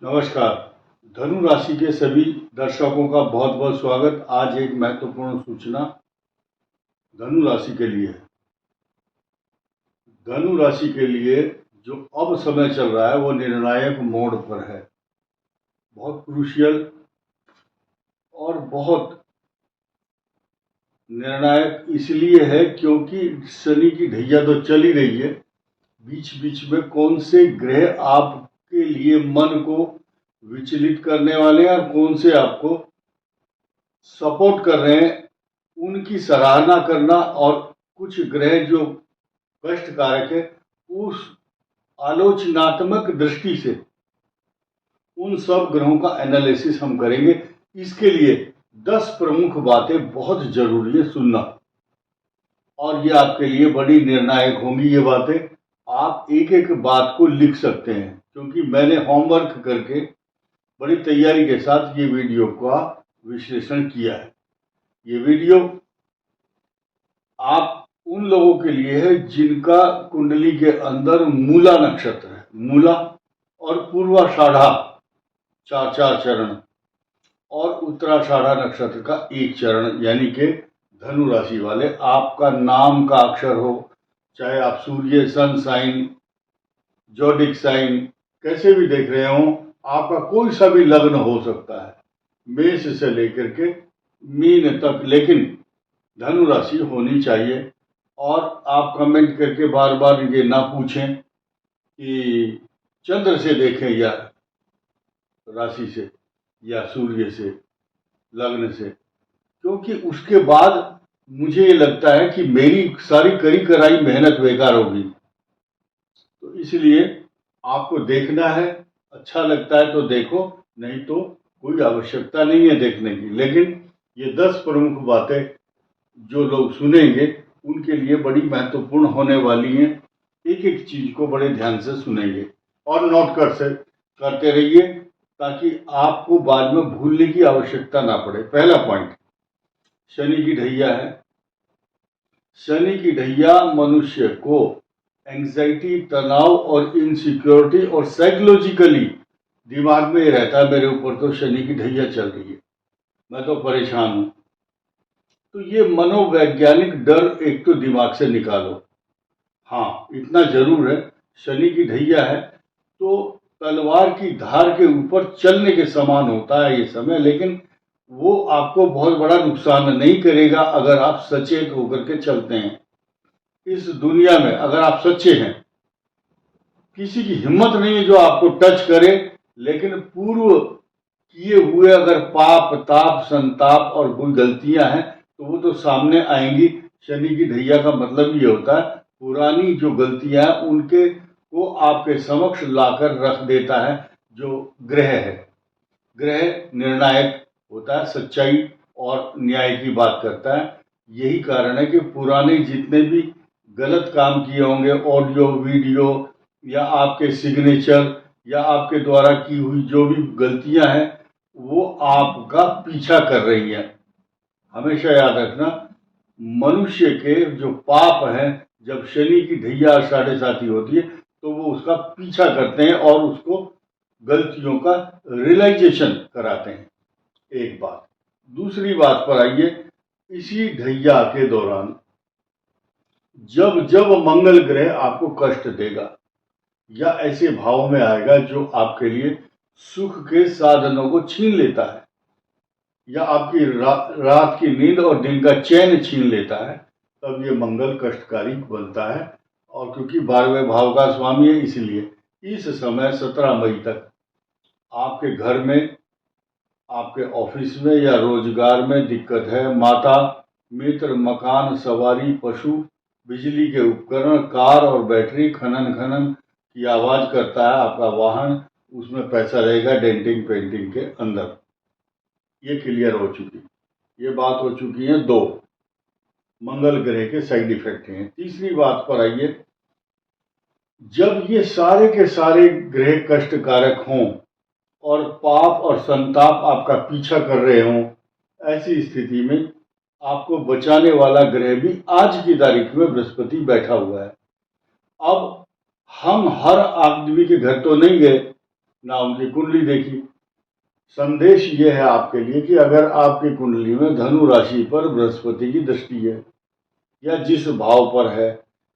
नमस्कार। धनु राशि के सभी दर्शकों का बहुत बहुत स्वागत। आज एक महत्वपूर्ण सूचना धनु राशि के लिए है। धनु राशि के लिए जो अब समय चल रहा है वो निर्णायक मोड़ पर है, बहुत क्रूशियल और बहुत निर्णायक इसलिए है क्योंकि शनि की ढैया तो चल ही रही है। बीच बीच में कौन से ग्रह आपके लिए मन को विचलित करने वाले हैं और कौन से आपको सपोर्ट कर रहे हैं, उनकी सराहना करना, और कुछ ग्रह जो कष्ट कारक है उस आलोचनात्मक दृष्टि से उन सब ग्रहों का एनालिसिस हम करेंगे। इसके लिए 10 प्रमुख बातें बहुत जरूरी है सुनना, और ये आपके लिए बड़ी निर्णायक होंगी। ये बातें आप एक एक बात को लिख सकते हैं क्योंकि मैंने होमवर्क करके बड़ी तैयारी के साथ ये वीडियो का विश्लेषण किया है। ये वीडियो आप उन लोगों के लिए है जिनका कुंडली के अंदर मूला नक्षत्र है। मूला और पूर्वाषाढ़ा 4 चरण और उत्तराषाढ़ा नक्षत्र का 1 चरण, यानी कि धनु राशि वाले आपका नाम का अक्षर हो, चाहे आप सूर्य, सन साइन, जोडिक साइन कैसे भी देख रहे हो, आपका कोई सा भी लग्न हो सकता है, मेष से लेकर के मीन तक, लेकिन धनु राशि होनी चाहिए। और आप कमेंट करके बार बार ये ना पूछें कि चंद्र से देखें या राशि से या सूर्य से, लग्न से, क्योंकि उसके बाद मुझे ये लगता है कि मेरी सारी करी कराई मेहनत बेकार होगी। तो इसलिए आपको देखना है, अच्छा लगता है तो देखो, नहीं तो कोई आवश्यकता नहीं है देखने की। लेकिन ये 10 प्रमुख बातें जो लोग सुनेंगे उनके लिए बड़ी महत्वपूर्ण होने वाली हैं। एक एक चीज को बड़े ध्यान से सुनेंगे और नोट करते रहिए ताकि आपको बाद में भूलने की आवश्यकता ना पड़े। पहला पॉइंट, शनि की ढैया है। शनि की ढैया मनुष्य को एंग्जाइटी, तनाव और इनसिक्योरिटी और साइकोलॉजिकली दिमाग में रहता है, मेरे ऊपर तो शनि की ढैया चल रही है, मैं तो परेशान हूं। तो ये मनोवैज्ञानिक डर एक तो दिमाग से निकालो। हाँ, इतना जरूर है, शनि की ढैया है तो तलवार की धार के ऊपर चलने के समान होता है ये समय, लेकिन वो आपको बहुत बड़ा नुकसान नहीं करेगा अगर आप सचेत होकर के चलते हैं। इस दुनिया में अगर आप सच्चे हैं, किसी की हिम्मत नहीं है जो आपको टच करे, लेकिन पूर्व किए हुए अगर पाप, ताप, संताप और कोई गलतियां हैं तो वो तो सामने आएंगी। शनि की ढैया का मतलब ये होता है पुरानी जो गलतियां हैं उनके को आपके समक्ष लाकर रख देता है। जो ग्रह है, ग्रह निर्णायक होता है, सच्चाई और न्याय की बात करता है। यही कारण है कि पुराने जितने भी गलत काम किए होंगे, ऑडियो, वीडियो या आपके सिग्नेचर या आपके द्वारा की हुई जो भी गलतियां हैं, वो आपका पीछा कर रही हैं। हमेशा याद रखना, मनुष्य के जो पाप हैं, जब शनि की ढैया 7.5 होती है तो वो उसका पीछा करते हैं और उसको गलतियों का रियलाइजेशन कराते हैं। एक बात। दूसरी बात पर आइए, इसी ढैया के दौरान जब जब मंगल ग्रह आपको कष्ट देगा या ऐसे भाव में आएगा जो आपके लिए सुख के साधनों को छीन लेता है या आपकी रात की नींद और दिन का चैन छीन लेता है, तब ये मंगल कष्टकारी बनता है। और क्योंकि 12वें भाव का स्वामी है, इसलिए इस समय 17 मई तक आपके घर में, आपके ऑफिस में या रोजगार में दिक्कत है। माता, मित्र, मकान, सवारी, पशु, बिजली के उपकरण, कार और बैटरी, खनन खनन की आवाज करता है आपका वाहन, उसमें पैसा रहेगा डेंटिंग पेंटिंग के अंदर। ये क्लियर हो चुकी, ये बात हो चुकी है। 2 मंगल ग्रह के साइड इफेक्ट हैं। तीसरी बात पर आइए, जब ये सारे के सारे ग्रह कष्टकारक हों और पाप और संताप आपका पीछा कर रहे हों, ऐसी स्थिति में आपको बचाने वाला ग्रह भी आज की तारीख में बृहस्पति बैठा हुआ है। अब हम हर आदमी के घर तो नहीं गए, ना उनकी कुंडली देखी। संदेश ये है आपके लिए कि अगर आपकी कुंडली में धनु राशि पर बृहस्पति की दृष्टि है या जिस भाव पर है,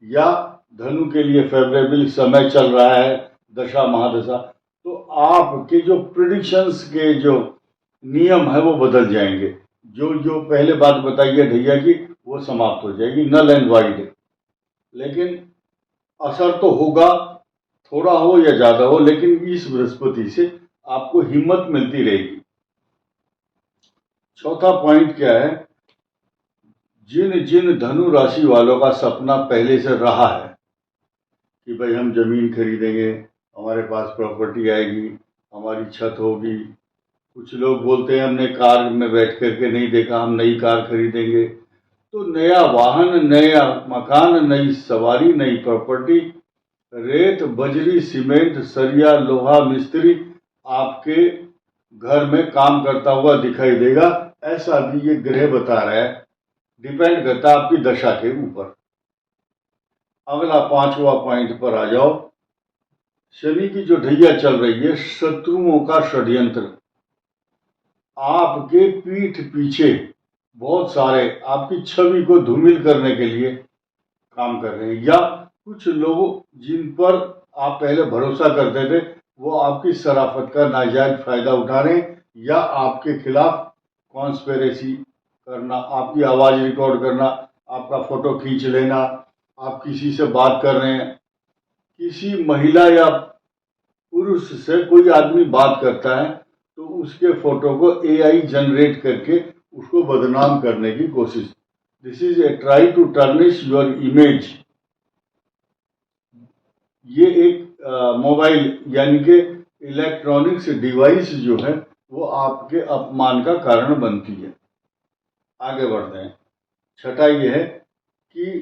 या धनु के लिए फेवरेबल समय चल रहा है, दशा महादशा, तो आपके जो प्रिडिक्शंस के जो नियम है वो बदल जाएंगे। जो जो पहले बात बताई है ढैया की, वो समाप्त हो जाएगी, नल एंड वाइड। लेकिन असर तो होगा, थोड़ा हो या ज्यादा हो, लेकिन इस बृहस्पति से आपको हिम्मत मिलती रहेगी। चौथा पॉइंट क्या है, जिन जिन धनु राशि वालों का सपना पहले से रहा है कि भाई हम जमीन खरीदेंगे, हमारे पास प्रॉपर्टी आएगी, हमारी छत होगी, कुछ लोग बोलते हैं हमने कार में बैठ करके नहीं देखा, हम नई कार खरीदेंगे, तो नया वाहन, नया मकान, नई सवारी, नई प्रॉपर्टी, रेत, बजरी, सीमेंट, सरिया, लोहा, मिस्त्री आपके घर में काम करता हुआ दिखाई देगा। ऐसा भी ये ग्रह बता रहा है। डिपेंड करता है आपकी दशा के ऊपर। अगला पांचवा पॉइंट पर आ जाओ। शनि की जो ढैया चल रही है, शत्रुओं का षड्यंत्र आपके पीठ पीछे बहुत सारे आपकी छवि को धूमिल करने के लिए काम कर रहे हैं, या कुछ लोग जिन पर आप पहले भरोसा करते थे वो आपकी शराफत का नाजायज फायदा उठा रहे हैं, या आपके खिलाफ कॉन्स्पिरेसी करना, आपकी आवाज रिकॉर्ड करना, आपका फोटो खींच लेना, आप किसी से बात कर रहे हैं, किसी महिला या पुरुष से कोई आदमी बात करता है तो उसके फोटो को एआई जनरेट करके उसको बदनाम करने की कोशिश। This is a try to tarnish your image. ये एक मोबाइल यानी कि इलेक्ट्रॉनिक्स डिवाइस जो है वो आपके अपमान का कारण बनती है। आगे बढ़ते हैं। छठा ये है कि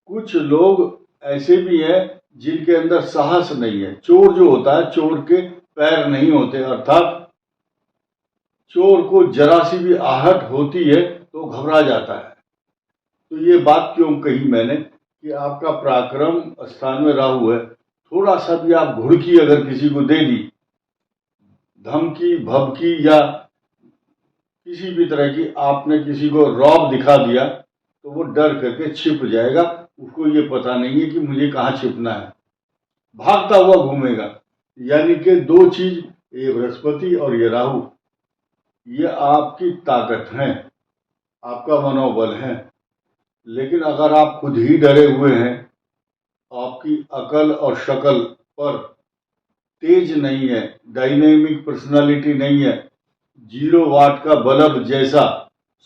कुछ लोग ऐसे भी हैं जिनके अंदर साहस नहीं है। चोर जो होता है, चोर के पैर नहीं होते, अर्थात चोर को जरा सी भी आहट होती है तो घबरा जाता है। तो ये बात क्यों कही मैंने कि आपका पराक्रम स्थान में राहु है, थोड़ा सा भी आप घुड़की अगर किसी को दे दी, धमकी भभकी या किसी भी तरह की आपने किसी को रौब दिखा दिया तो वो डर करके छिप जाएगा। उसको ये पता नहीं है कि मुझे कहाँ छिपना है, भागता हुआ घूमेगा। यानी कि दो चीज, ये बृहस्पति और ये राहु, ये आपकी ताकत है, आपका मनोबल है। लेकिन अगर आप खुद ही डरे हुए हैं, आपकी अकल और शकल पर तेज नहीं है, डायनेमिक पर्सनालिटी नहीं है, 0 वाट का बल्ब जैसा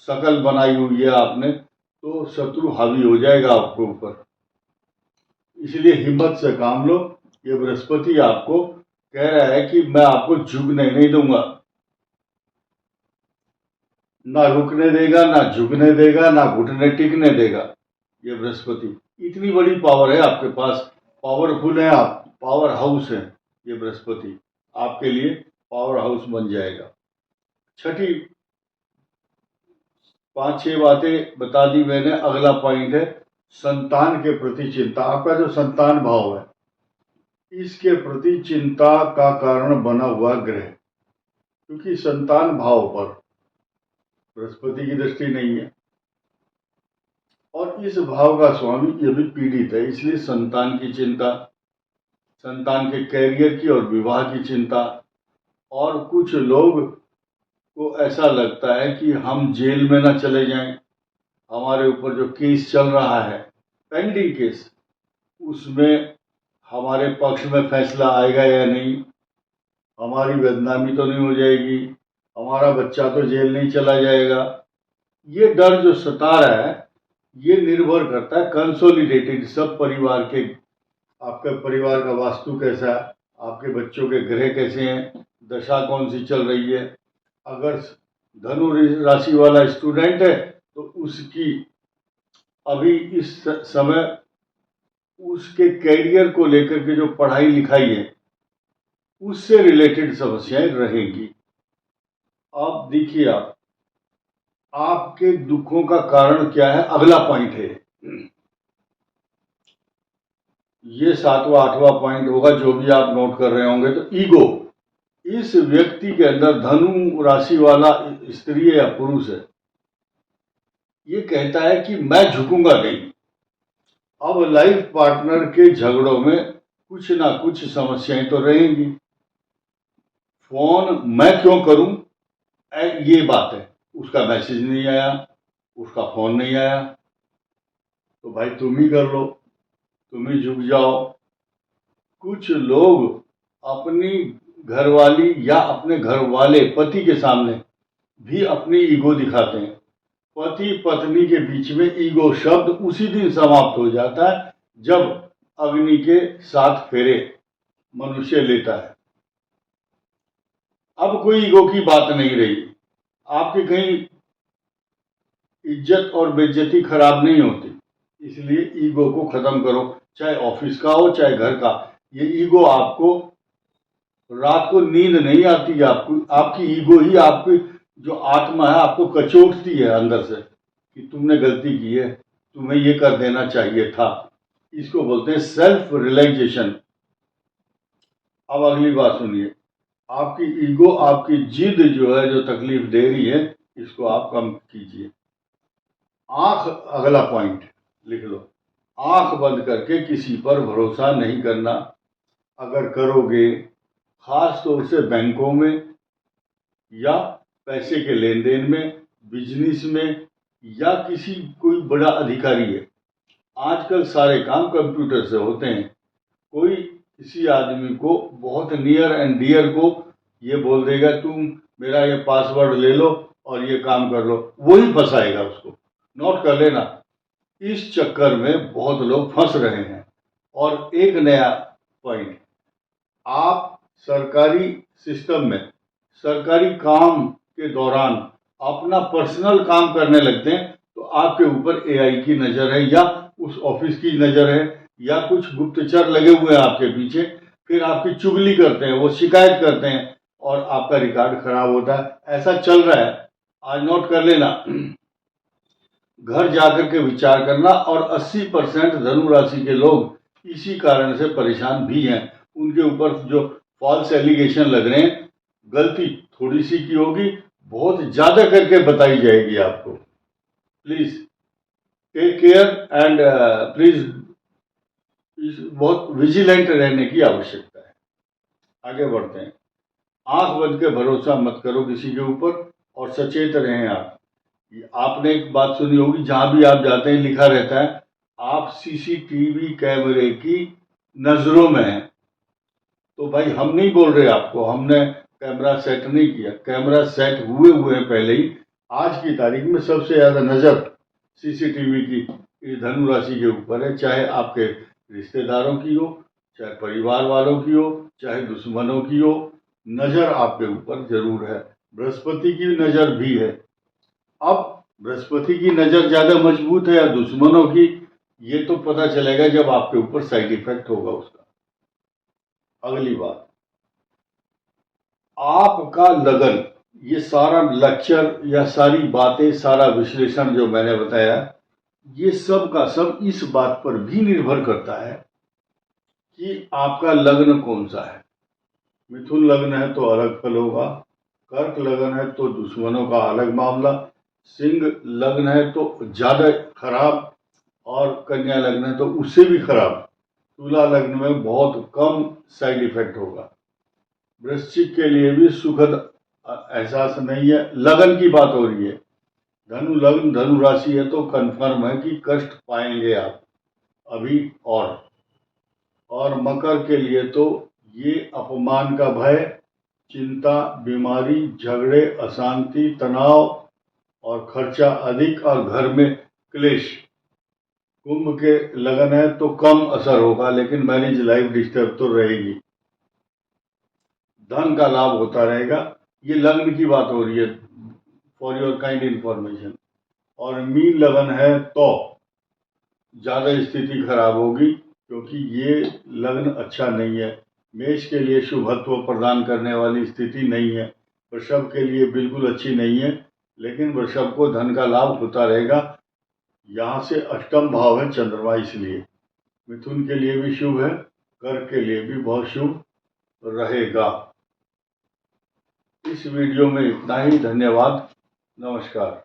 शकल बनाई हुई है आपने, तो शत्रु हावी हो जाएगा आपके ऊपर। इसलिए हिम्मत से काम लो। ये बृहस्पति आपको कह रहा है कि मैं आपको झुकने नहीं दूंगा, ना रुकने देगा, ना झुकने देगा, ना घुटने टिकने देगा। ये बृहस्पति, इतनी बड़ी पावर है आपके पास, पावरफुल है आप, पावर हाउस है। ये बृहस्पति आपके लिए पावर हाउस बन जाएगा। छठी, 5-6 बातें बता दी मैंने। अगला पॉइंट है संतान के प्रति चिंता। आपका जो संतान भाव है, इसके प्रति चिंता का कारण बना हुआ ग्रह, क्योंकि संतान भाव पर बृहस्पति की दृष्टि नहीं है और इस भाव का स्वामी ये भी पीड़ित है, इसलिए संतान की चिंता, संतान के कैरियर की और विवाह की चिंता। और कुछ लोग को ऐसा लगता है कि हम जेल में ना चले जाएं, हमारे ऊपर जो केस चल रहा है, पेंडिंग केस, उसमें हमारे पक्ष में फैसला आएगा या नहीं, हमारी बदनामी तो नहीं हो जाएगी, हमारा बच्चा तो जेल नहीं चला जाएगा। ये डर जो सता रहा है, ये निर्भर करता है कंसोलिडेटेड सब परिवार के, आपके परिवार का वास्तु कैसा है, आपके बच्चों के ग्रह कैसे हैं, दशा कौन सी चल रही है। अगर धनु राशि वाला स्टूडेंट है तो उसकी अभी इस समय उसके कैरियर को लेकर के जो पढ़ाई लिखाई है उससे रिलेटेड समस्याएं रहेंगी। अब देखिए आप, आपके दुखों का कारण क्या है, अगला पॉइंट है। ये 7वां 8वां पॉइंट होगा जो भी आप नोट कर रहे होंगे। तो ईगो, इस व्यक्ति के अंदर, धनु राशि वाला स्त्री है या पुरुष है, ये कहता है कि मैं झुकूंगा नहीं। अब लाइफ पार्टनर के झगड़ों में कुछ ना कुछ समस्याएं तो रहेंगी। फोन मैं क्यों करूं, ये बात है। उसका मैसेज नहीं आया, उसका फोन नहीं आया, तो भाई तुम ही कर लो, तुम ही झुक जाओ। कुछ लोग अपनी घरवाली या अपने घर वाले पति के सामने भी अपनी ईगो दिखाते हैं। पति पत्नी के बीच में ईगो शब्द उसी दिन समाप्त हो जाता है जब अग्नि के 7 फेरे मनुष्य लेता है। अब कोई ईगो की बात नहीं रही। आपकी कहीं इज्जत और बेइज्जती खराब नहीं होती, इसलिए ईगो को खत्म करो, चाहे ऑफिस का हो चाहे घर का। ये ईगो आपको रात को नींद नहीं आती, आपको आपकी ईगो ही आपकी जो आत्मा है आपको कचोटती है अंदर से कि तुमने गलती की है, तुम्हें ये कर देना चाहिए था। इसको बोलते हैं सेल्फ रियलाइजेशन। अब अगली बात सुनिए, आपकी ईगो, आपकी जिद जो है, जो तकलीफ दे रही है, इसको आप कम कीजिए। आंख, अगला पॉइंट लिख लो, आंख बंद करके किसी पर भरोसा नहीं करना। अगर करोगे, खास तौर से बैंकों में या पैसे के लेन देन में, बिजनेस में, या किसी कोई बड़ा अधिकारी है। आजकल सारे काम कंप्यूटर से होते हैं। कोई किसी आदमी को, बहुत नियर एंड डियर को, ये बोल देगा तुम मेरा ये पासवर्ड ले लो और ये काम कर लो, वही फंसाएगा उसको। नोट कर लेना। इस चक्कर में बहुत लोग फंस रहे हैं। और एक नया पॉइंट, आप सरकारी सिस्टम में, सरकारी काम के दौरान अपना पर्सनल काम करने लगते हैं तो आपके ऊपर एआई की नज़र है या उस ऑफिस की नज़र है या कुछ गुप्तचर लगे हुए हैं आपके पीछे, फिर आपकी चुगली करते हैं, वो शिकायत करते हैं और आपका रिकॉर्ड खराब होता है। ऐसा चल रहा है, आज नोट कर लेना। घर जाकर के विचार करना। और 80% धनु राशि के लोग इसी कारण से परेशान भी हैं। उनके ऊपर जो फॉल्स एलिगेशन लग रहे हैं, गलती थोड़ी सी की होगी, बहुत ज्यादा करके बताई जाएगी आपको। Please take care and please बहुत विजिलेंट रहने की आवश्यकता है। आगे बढ़ते हैं। आंख बंद के भरोसा मत करो किसी के ऊपर और सचेत रहें आप। आपने एक बात सुनी होगी, जहां भी आप जाते हैं लिखा रहता है आप सीसीटीवी कैमरे की नजरों में हैं। तो भाई हम नहीं बोल रहे आपको, हमने कैमरा सेट नहीं किया, कैमरा सेट हुए हैं पहले ही। आज की तारीख में सबसे ज्यादा नजर सीसीटीवी की इस धनु राशि के ऊपर है, चाहे आपके रिश्तेदारों की हो, चाहे परिवार वालों की हो, चाहे दुश्मनों की हो, नजर आपके ऊपर जरूर है। बृहस्पति की नजर भी है। अब बृहस्पति की नजर ज्यादा मजबूत है या दुश्मनों की, ये तो पता चलेगा जब आपके ऊपर साइड इफेक्ट होगा उसका। अगली बात, आपका लगन, ये सारा लेक्चर या सारी बातें, सारा विश्लेषण जो मैंने बताया, ये सब का सब इस बात पर भी निर्भर करता है कि आपका लग्न कौन सा है। मिथुन लग्न है तो अलग फल होगा, कर्क लग्न है तो दुश्मनों का अलग मामला, सिंह लग्न है तो ज्यादा खराब, और कन्या लग्न है तो उससे भी खराब, तुला लग्न में बहुत कम साइड इफेक्ट होगा। वृश्चिक के लिए भी सुखद एहसास नहीं है। लगन की बात हो रही है, धनु लग्न धनु राशि है तो कंफर्म है कि कष्ट पाएंगे आप अभी। और मकर के लिए तो ये अपमान का भय, चिंता, बीमारी, झगड़े, अशांति, तनाव और खर्चा अधिक और घर में क्लेश। कुंभ के लगन है तो कम असर होगा लेकिन मैरिज लाइफ डिस्टर्ब तो रहेगी। धन का लाभ होता रहेगा। ये लग्न की बात हो रही है, फॉर योर काइंड इंफॉर्मेशन। और मीन लगन है तो ज्यादा स्थिति खराब होगी क्योंकि ये लग्न अच्छा नहीं है। मेष के लिए शुभत्व प्रदान करने वाली स्थिति नहीं है। वृषभ के लिए बिल्कुल अच्छी नहीं है, लेकिन वृषभ को धन का लाभ होता रहेगा। यहाँ से अष्टम भाव है चंद्रमा, इसलिए मिथुन के लिए भी शुभ है, कर्क के लिए भी बहुत शुभ रहेगा। इस वीडियो में इतना ही। धन्यवाद, नमस्कार।